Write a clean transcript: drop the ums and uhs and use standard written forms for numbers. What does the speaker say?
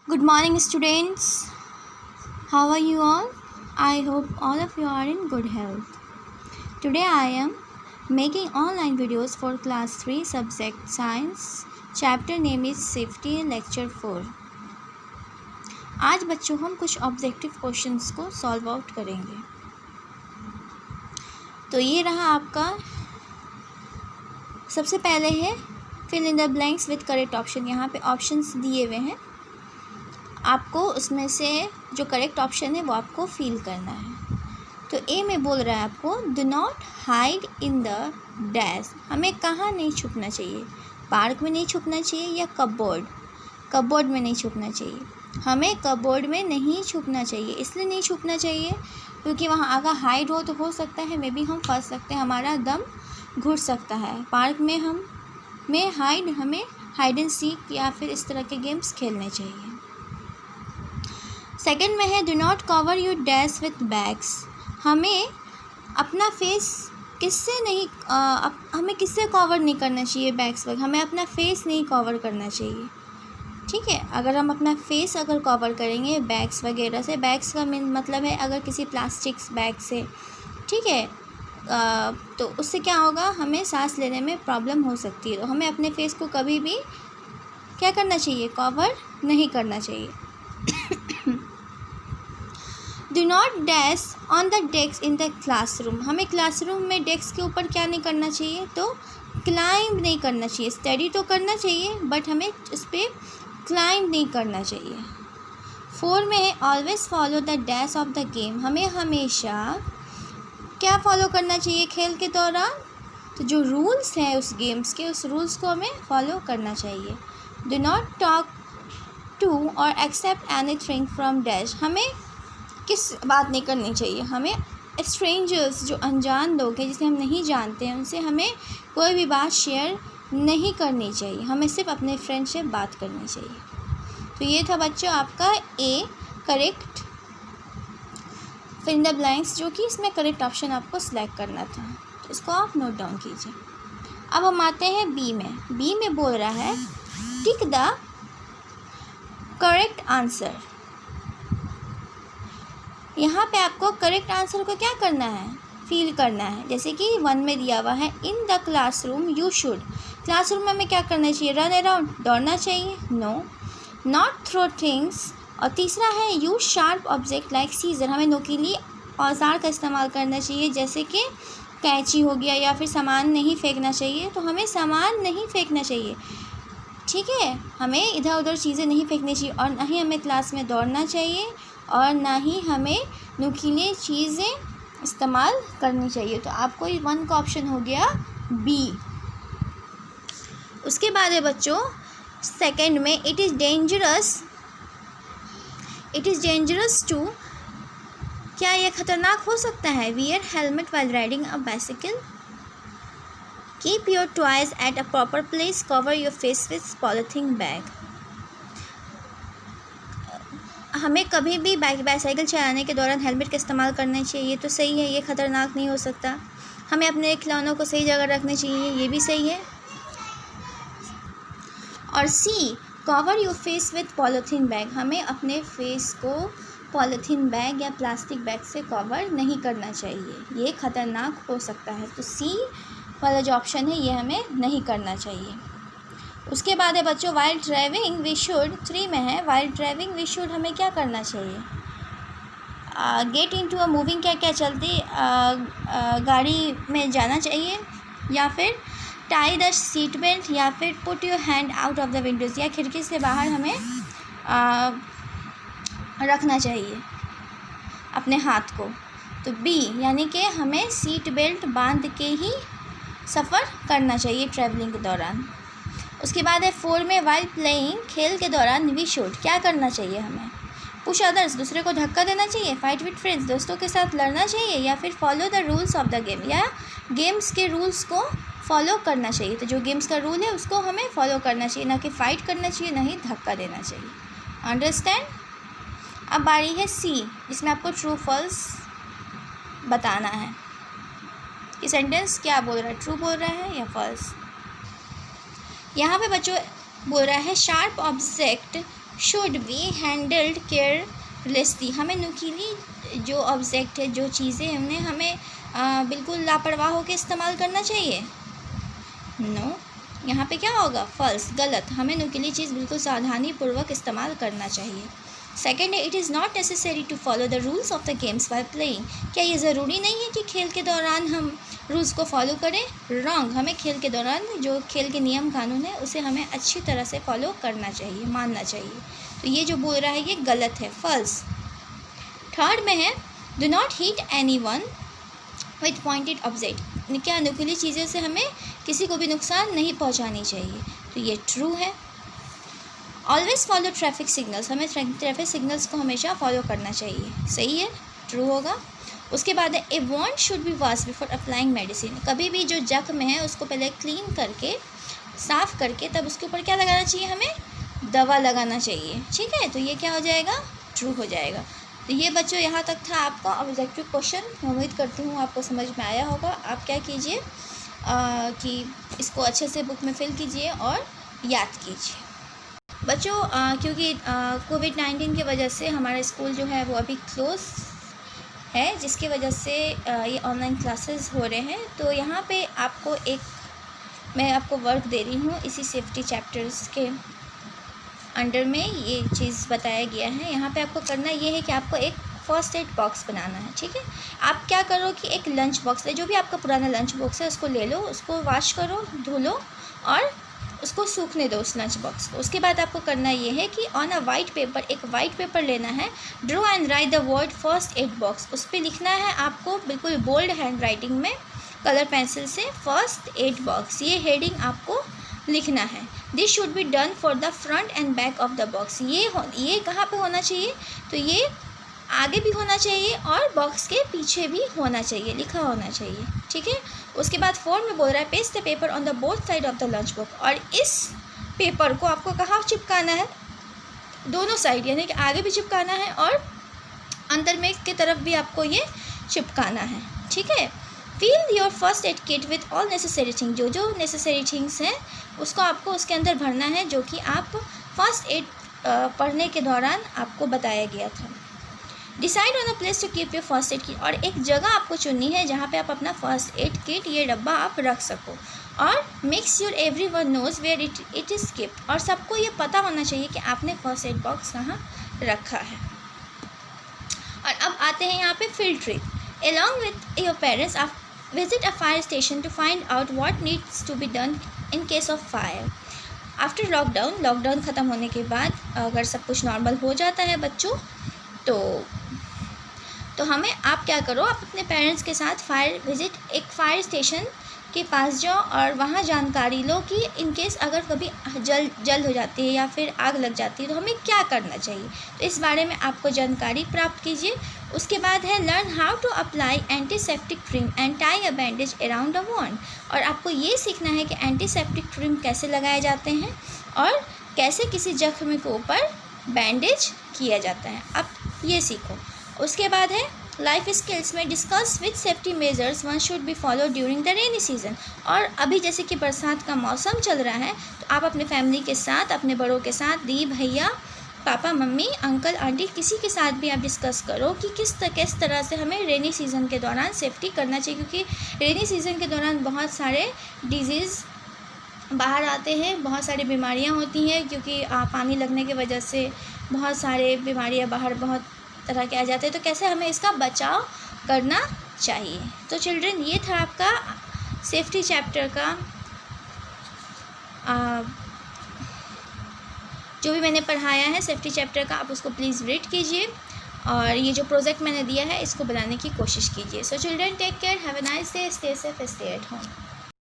Good morning, students. How are you all? I hope all of you are in good health. Today I am making online videos for class 3 subject science. Chapter name is safety lecture 4. आज बच्चों हम कुछ objective questions को solve out करेंगे। तो ये रहा आपका, सबसे पहले है fill in the blanks with correct option. यहाँ पे ऑप्शंस दिए हुए हैं, आपको उसमें से जो करेक्ट ऑप्शन है वो आपको फिल करना है। तो ए में बोल रहा है आपको do not hide in the dash. हमें कहाँ नहीं छुपना चाहिए? पार्क में नहीं छुपना चाहिए या कपबोर्ड में नहीं छुपना चाहिए। हमें कपबोर्ड में नहीं छुपना चाहिए। इसलिए नहीं छुपना चाहिए क्योंकि वहाँ अगर हाइड हो तो हो सकता है मे बी हम फंस सकते हैं, हमारा दम घुट सकता है। पार्क में हमें हाइड एंड सीक या फिर इस तरह के गेम्स खेलने चाहिए। सेकंड में है do not cover your dash with bags. हमें अपना फेस हमें किससे कवर नहीं करना चाहिए? बैग्स वगैरह। हमें अपना फेस नहीं कवर करना चाहिए, ठीक है। अगर हम अपना फेस कवर करेंगे बैग्स वगैरह से, बैग्स का मतलब है अगर किसी प्लास्टिक्स बैग से, ठीक है, तो उससे क्या होगा, हमें सांस लेने में प्रॉब्लम हो सकती है। तो हमें अपने फेस को कभी भी क्या करना चाहिए? कवर नहीं करना चाहिए। Do not dash on the desk in the classroom. हमें क्लासरूम में डेस्क के ऊपर क्या नहीं करना चाहिए? तो क्लाइंब नहीं करना चाहिए। स्टडी तो करना चाहिए बट हमें उस पर क्लाइंब नहीं करना चाहिए। 4 में है always follow the dash of the game. हमें हमेशा क्या फॉलो करना चाहिए खेल के दौरान? तो जो रूल्स हैं उस गेम्स के, उस रूल्स को हमें फॉलो करना चाहिए। डू नॉट टॉक टू और एक्सेप्ट एनीथिंग फ्रॉम डैश। हमें किस बात नहीं करनी चाहिए? हमें स्ट्रेंजर्स, जो अनजान लोग हैं जिसे हम नहीं जानते हैं, उनसे हमें कोई भी बात शेयर नहीं करनी चाहिए। हमें सिर्फ अपने फ्रेंड से बात करनी चाहिए। तो ये था बच्चों आपका a correct fill in the blanks, जो कि इसमें करेक्ट ऑप्शन आपको सिलेक्ट करना था। तो इसको आप नोट डाउन कीजिए। अब हम आते हैं बी में। बी में बोल रहा है टिक द करेक्ट आंसर। यहाँ पे आपको करेक्ट आंसर को क्या करना है? फील करना है। जैसे कि 1 में दिया हुआ है in the classroom you should. Classroom में हमें क्या करना चाहिए? रन अराउंड, दौड़ना चाहिए? नो। Not throw things. और तीसरा है use sharp object like scissor. हमें नुकीली औजार का इस्तेमाल करना चाहिए, जैसे कि कैंची हो गया, या फिर सामान नहीं फेंकना चाहिए। तो हमें सामान नहीं फेंकना चाहिए, ठीक है। हमें इधर उधर चीज़ें नहीं फेंकनी चाहिए और ना ही हमें क्लास में दौड़ना चाहिए और ना ही हमें नुकीली चीज़ें इस्तेमाल करनी चाहिए। तो आपको 1 का ऑप्शन हो गया बी। उसके बाद है बच्चों सेकंड में इट इज़ डेंजरस टू। क्या यह खतरनाक हो सकता है? Wear helmet while riding a bicycle. Keep your toys at a proper place. Cover your face with polythene bag. हमें कभी भी बाइसाइकिल चलाने के दौरान हेलमेट का इस्तेमाल करना चाहिए, ये तो सही है, ये ख़तरनाक नहीं हो सकता। हमें अपने खिलौनों को सही जगह रखनी चाहिए, ये भी सही है। और C cover your face with polythene bag. हमें अपने फेस को पॉलीथीन बैग या प्लास्टिक बैग से कवर नहीं करना चाहिए, ये ख़तरनाक हो सकता है। तो सी वाला जो ऑप्शन है ये हमें नहीं करना चाहिए। उसके बाद है बच्चों वाइल ड्राइविंग वी शुड। 3 में है वाइल ड्राइविंग वी शुड। हमें क्या करना चाहिए? गेट इनटू अ मूविंग, क्या चलती गाड़ी में जाना चाहिए, या फिर टाई द सीट बेल्ट, या फिर put your hand out of the Windows, या खिड़की से बाहर हमें रखना चाहिए अपने हाथ को। तो बी यानी कि हमें सीट बेल्ट बांध के ही सफ़र करना चाहिए ट्रैवलिंग के दौरान। उसके बाद है 4 में वाइल प्लेइंग। खेल के दौरान वी शुड क्या करना चाहिए? हमें पुश अदर्स, दूसरे को धक्का देना चाहिए। फाइट विद फ्रेंड्स, दोस्तों के साथ लड़ना चाहिए। या फिर follow the rules of the game, या गेम्स के रूल्स को फॉलो करना चाहिए। तो जो गेम्स का रूल है उसको हमें फॉलो करना चाहिए, ना कि फाइट करना चाहिए, ना ही धक्का देना चाहिए। अंडरस्टैंड? अब बारी है सी, जिसमें आपको ट्रू फॉल्स बताना है कि सेंटेंस क्या बोल रहा है, ट्रू बोल रहा है या फॉल्स। यहाँ पे बच्चों बोल रहा है sharp object should be handled carelessly, हमें नुकीली जो ऑब्जेक्ट है, जो चीज़ें हमने हमें बिल्कुल लापरवाह होकर इस्तेमाल करना चाहिए। नो, यहाँ पे क्या होगा, फॉल्स, गलत, हमें नुकीली चीज़ बिल्कुल सावधानीपूर्वक इस्तेमाल करना चाहिए। सेकेंड है, it is not necessary to follow the rules of the games by playing, क्या ये ज़रूरी नहीं है कि खेल के दौरान हम रूल्स को फॉलो करें। रॉन्ग, हमें खेल के दौरान जो खेल के नियम कानून है उसे हमें अच्छी तरह से फॉलो करना चाहिए, मानना चाहिए। तो ये जो बोल रहा है ये गलत है, फॉल्स। थर्ड में है, do not hit any one with pointed object, क्या नुकीली चीज़ों से हमें किसी को भी नुकसान नहीं पहुंचानी चाहिए, तो ये ट्रू है। ऑलवेज फॉलो ट्रैफिक सिग्नल्स, हमें ट्रैफिक सिग्नल्स को हमेशा फॉलो करना चाहिए, सही है, ट्रू होगा। उसके बाद है, a wound should be wash before applying medicine, कभी भी जो जख्म है उसको पहले क्लीन करके, साफ़ करके, तब उसके ऊपर क्या लगाना चाहिए, हमें दवा लगाना चाहिए, ठीक है। तो ये क्या हो जाएगा, ट्रू हो जाएगा। तो ये बच्चों यहाँ तक था आपका ऑब्जेक्टिव क्वेश्चन। मैं उम्मीद करती हूँ आपको समझ में आया होगा। आप क्या कीजिए कि इसको अच्छे से बुक में फिल कीजिए और याद कीजिए। बच्चों क्योंकि कोविड-19 की वजह से हमारा स्कूल जो है वो अभी क्लोज़ है, जिसकी वजह से ये ऑनलाइन क्लासेस हो रहे हैं। तो यहाँ पे आपको मैं आपको वर्क दे रही हूँ इसी सेफ्टी चैप्टर्स के अंडर में ये चीज़ बताया गया है। यहाँ पे आपको करना ये है कि आपको एक फ़र्स्ट एड बॉक्स बनाना है, ठीक है। आप क्या करो कि एक लंच बॉक्स ले, जो भी आपका पुराना लंच बॉक्स है उसको ले लो, उसको वॉश करो, धो लो और उसको सूखने दो उस लंच बॉक्स को। उसके बाद आपको करना ये है कि ऑन अ वाइट पेपर, एक वाइट पेपर लेना है, draw and right the word first aid box, उस पर लिखना है आपको बिल्कुल बोल्ड हैंड राइटिंग में कलर पेंसिल से फर्स्ट एड बॉक्स, ये हेडिंग आपको लिखना है। This should be done for the front end back of the box, ये कहाँ पे होना चाहिए, तो ये आगे भी होना चाहिए और बॉक्स के पीछे भी होना चाहिए, लिखा होना चाहिए, ठीक है। उसके बाद 4 में बोल रहा है, paste the paper on the both side of the lunch box, और इस पेपर को आपको कहाँ चिपकाना है, दोनों साइड, यानी कि आगे भी चिपकाना है और अंदर में की तरफ भी आपको ये चिपकाना है, ठीक है। Fill your first aid kit with all necessary thing, जो नेसेसरी थिंग्स हैं उसको आपको उसके अंदर भरना है, जो कि आप फर्स्ट एड पढ़ने के दौरान आपको बताया गया था। Decide on a place to keep your first aid kit, और एक जगह आपको चुननी है जहाँ पे आप अपना फर्स्ट एड किट, ये डब्बा आप रख सको। और make sure everyone knows where it is kept, और सबको ये पता होना चाहिए कि आपने फर्स्ट एड बॉक्स कहाँ रखा है। और अब आते हैं यहाँ पे field trip. Along with your parents आप visit a fire station to find out what needs to be done in case of fire. After lockdown ख़त्म होने के बाद अगर सब कुछ नॉर्मल हो जाता है बच्चों, तो हमें, आप क्या करो, आप अपने पेरेंट्स के साथ एक फायर स्टेशन के पास जाओ और वहाँ जानकारी लो कि इन केस अगर कभी जल हो जाती है या फिर आग लग जाती है तो हमें क्या करना चाहिए, तो इस बारे में आपको जानकारी प्राप्त कीजिए। उसके बाद है, learn how to apply antiseptic cream and tie a bandage around a wound, और आपको ये सीखना है कि एंटीसेप्टिक क्रीम कैसे लगाए जाते हैं और कैसे किसी जख्म के ऊपर बैंडेज किया जाता है, आप ये सीखो। उसके बाद है, लाइफ स्किल्स में discuss which safety measures one should be follow during the rainy season, और अभी जैसे कि बरसात का मौसम चल रहा है तो आप अपने फैमिली के साथ, अपने बड़ों के साथ, दी भैया, पापा मम्मी, अंकल आंटी, किसी के साथ भी आप डिस्कस करो कि किस तरह से हमें रेनी सीज़न के दौरान सेफ्टी करना चाहिए, क्योंकि रेनी सीज़न के दौरान बहुत सारे डिजीज़ बाहर आते हैं, बहुत सारी बीमारियां होती हैं, क्योंकि पानी लगने की वजह से बहुत सारे बीमारियां बाहर बहुत तरह के आ जाते हैं, तो कैसे हमें इसका बचाव करना चाहिए। तो चिल्ड्रन, ये था आपका सेफ्टी चैप्टर का जो भी मैंने पढ़ाया है सेफ्टी चैप्टर का, आप उसको प्लीज़ रीड कीजिए और ये जो प्रोजेक्ट मैंने दिया है इसको बनाने की कोशिश कीजिए। So children, take care, have a nice day, stay safe, stay at home.